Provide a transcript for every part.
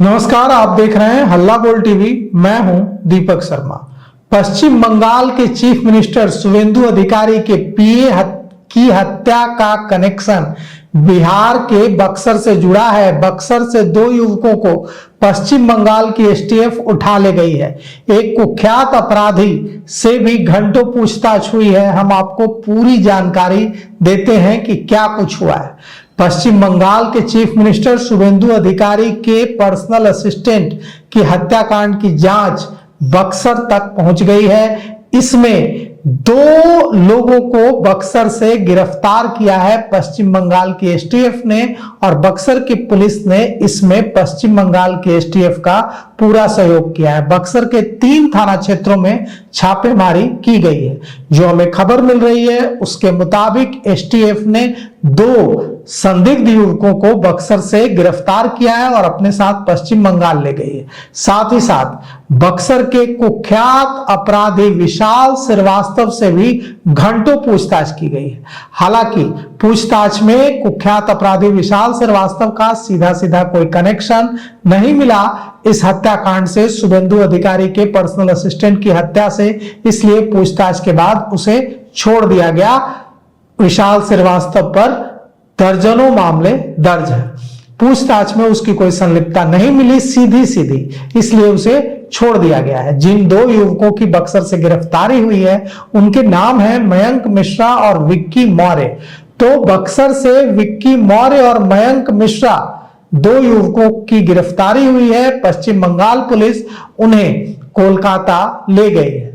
नमस्कार, आप देख रहे हैं हल्ला बोल टीवी। मैं हूं दीपक शर्मा। पश्चिम बंगाल के चीफ मिनिस्टर शुवेंदु अधिकारी के पीए की हत्या का कनेक्शन बिहार के बक्सर से जुड़ा है। बक्सर से दो युवकों को पश्चिम बंगाल की एसटीएफ उठा ले गई है। एक कुख्यात अपराधी से भी घंटों पूछताछ हुई है। हम आपको पूरी जानकारी देते हैं कि क्या कुछ हुआ है। पश्चिम बंगाल के चीफ मिनिस्टर शुवेंदु अधिकारी के पर्सनल असिस्टेंट की हत्याकांड की जांच बक्सर तक पहुंच गई है। इसमें दो लोगों को बक्सर से गिरफ्तार किया है पश्चिम बंगाल की एसटीएफ ने, और बक्सर की पुलिस ने इसमें पश्चिम बंगाल की एसटीएफ का पूरा सहयोग किया है। बक्सर के 3 थाना क्षेत्रों में छापेमारी की गई है। जो हमें खबर मिल रही है उसके मुताबिक एसटीएफ ने 2 संदिग्ध युवकों को बक्सर से गिरफ्तार किया है और अपने साथ पश्चिम बंगाल ले गई है। साथ ही साथ बक्सर के कुख्यात अपराधी विशाल श्रीवास्तव से भी घंटों पूछताछ की गई है। हालांकि पूछताछ में कुख्यात अपराधी विशाल श्रीवास्तव का सीधा सीधा कोई कनेक्शन नहीं मिला इस हत्याकांड से, शुवेंदु अधिकारी के पर्सनल असिस्टेंट की हत्या से। इसलिए पूछताछ के बाद उसे छोड़ दिया गया। विशाल श्रीवास्तव पर दर्जनों मामले दर्ज है। पूछताछ में उसकी कोई संलिप्तता नहीं मिली सीधी, इसलिए उसे छोड़ दिया गया है। जिन 2 युवकों की बक्सर से गिरफ्तारी हुई है उनके नाम है मयंक मिश्रा और विक्की मौर्य। तो बक्सर से विक्की मौर्य और मयंक मिश्रा 2 युवकों की गिरफ्तारी हुई है। पश्चिम बंगाल पुलिस उन्हें कोलकाता ले गई है।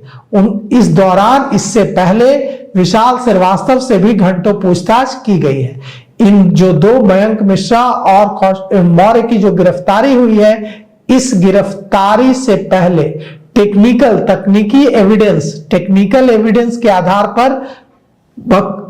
इस दौरान इससे पहले विशाल श्रीवास्तव से भी घंटों पूछताछ की गई है। इन जो 2 मयंक मिश्रा और मौर्य की जो गिरफ्तारी हुई है, इस गिरफ्तारी से पहले टेक्निकल एविडेंस के आधार पर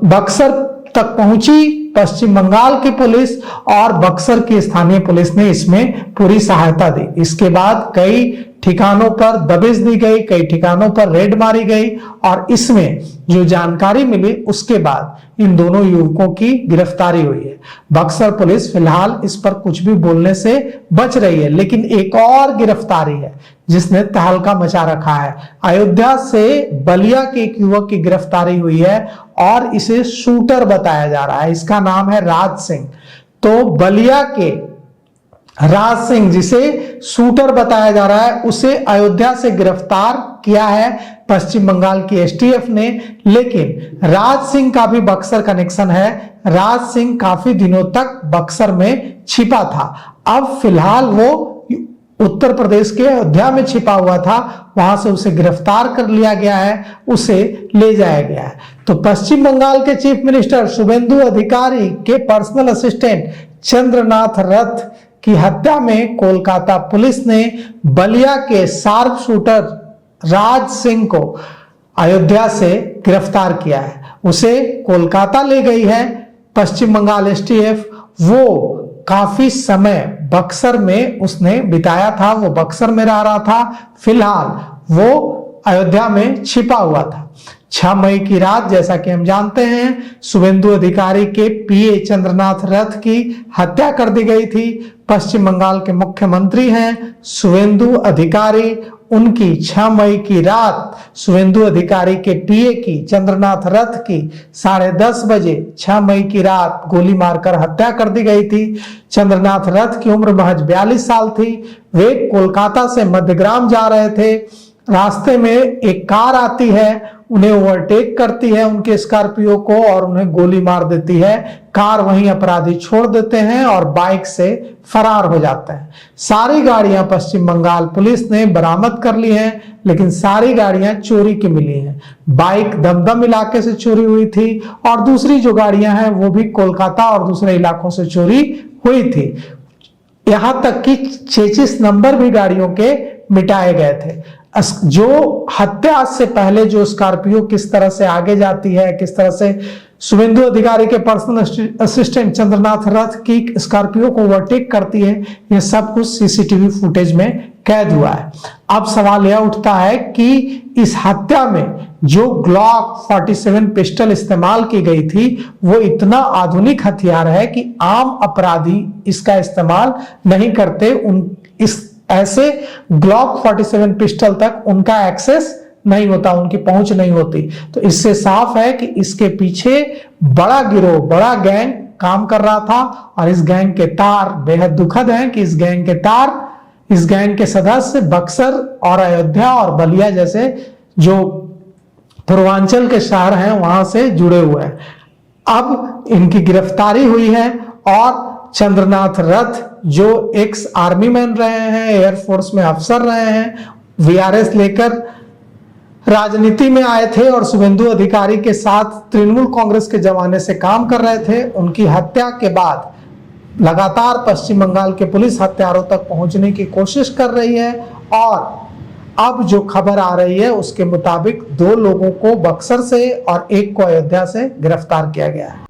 बक्सर तक पहुंची पश्चिम बंगाल की पुलिस, और बक्सर की स्थानीय पुलिस ने इसमें पूरी सहायता दी। इसके बाद कई ठिकानों पर दबिश दी गई, कई ठिकानों पर रेड मारी गई, और इसमें जो जानकारी मिली उसके बाद इन दोनों युवकों की गिरफ्तारी हुई है। बक्सर पुलिस फिलहाल इस पर कुछ भी बोलने से बच रही है, लेकिन एक और गिरफ्तारी है जिसने तहलका मचा रखा है। अयोध्या से बलिया के एक युवक की गिरफ्तारी हुई है और इसे शूटर बताया जा रहा है। इसका नाम है राज सिंह। तो बलिया के राज सिंह, जिसे शूटर बताया जा रहा है, उसे अयोध्या से गिरफ्तार किया है पश्चिम बंगाल की एसटीएफ ने। लेकिन राज सिंह का भी बक्सर कनेक्शन है। राज सिंह काफी दिनों तक बक्सर में छिपा था। अब फिलहाल वो उत्तर प्रदेश के अयोध्या में छिपा हुआ था, वहां से उसे गिरफ्तार कर लिया गया है, उसे ले जाया गया है। तो पश्चिम बंगाल के चीफ मिनिस्टर शुवेंदु अधिकारी के पर्सनल असिस्टेंट चंद्रनाथ रथ की हत्या में कोलकाता पुलिस ने बलिया के शार्प शूटर राज सिंह को अयोध्या से गिरफ्तार किया है। उसे कोलकाता ले गई है पश्चिम बंगाल एसटीएफ। वो काफी समय बक्सर में उसने बिताया था, वो बक्सर में रह रहा था। फिलहाल वो अयोध्या में छिपा हुआ था। 6 मई की रात, जैसा कि हम जानते हैं, शुवेंदु अधिकारी के पीए चंद्रनाथ रथ की हत्या कर दी गई थी। पश्चिम बंगाल के मुख्यमंत्री हैं शुवेंदु अधिकारी। उनकी 6 मई की रात शुवेंदु अधिकारी के पीए की चंद्रनाथ रथ की 10:30 बजे 6 मई की रात गोली मारकर हत्या कर दी गई थी। चंद्रनाथ रथ की उम्र महज 42 साल थी। वे कोलकाता से मध्यग्राम जा रहे थे। रास्ते में एक कार आती है, उन्हें ओवरटेक करती है उनके स्कॉर्पियो को और उन्हें गोली मार देती है। कार वहीं अपराधी छोड़ देते हैं और बाइक से फरार हो जाते हैं। सारी गाड़ियां पश्चिम बंगाल पुलिस ने बरामद कर ली हैं, लेकिन सारी गाड़ियां चोरी की मिली हैं। बाइक दमदम इलाके से चोरी हुई थी और दूसरी जो गाड़ियां हैं वो भी कोलकाता और दूसरे इलाकों से चोरी हुई थी। यहां तक कि 66 नंबर भी गाड़ियों के मिटाए गए थे। जो हत्या से पहले जो स्कॉर्पियो किस तरह से आगे जाती है, किस तरह से शुवेंदु अधिकारी के पर्सनल असिस्टेंट चंद्रनाथ रथ की स्कॉर्पियो को ओवरटेक करती है, यह सब कुछ सीसीटीवी फुटेज में कैद हुआ है। अब सवाल यह उठता है कि इस हत्या में जो ग्लॉक 47 पिस्टल इस्तेमाल की गई थी वो इतना आधुनिक हथियार है कि आम अपराधी इसका इस्तेमाल नहीं करते। इस ऐसे ग्लॉक 47 पिस्टल तक उनका एक्सेस नहीं होता, उनकी पहुंच नहीं होती। तो इससे साफ है कि इसके पीछे बड़ा गिरोह, बड़ा गैंग काम कर रहा था। और इस गैंग के तार बेहद दुखद हैं कि इस गैंग के सदस्य बक्सर और अयोध्या और बलिया जैसे जो पूर्वांचल के शहर हैं वहां से जुड़े हुए हैं। अब इनकी गिरफ्तारी हुई है और चंद्रनाथ रथ जो एक्स आर्मी मैन रहे हैं, एयरफोर्स में अफसर रहे हैं, वीआरएस लेकर राजनीति में आए थे और शुभेंदु अधिकारी के साथ तृणमूल कांग्रेस के जमाने से काम कर रहे थे, उनकी हत्या के बाद लगातार पश्चिम बंगाल के पुलिस हत्यारों तक पहुंचने की कोशिश कर रही है। और अब जो खबर आ रही है उसके मुताबिक 2 लोगों को बक्सर से और 1 को अयोध्या से गिरफ्तार किया गया है।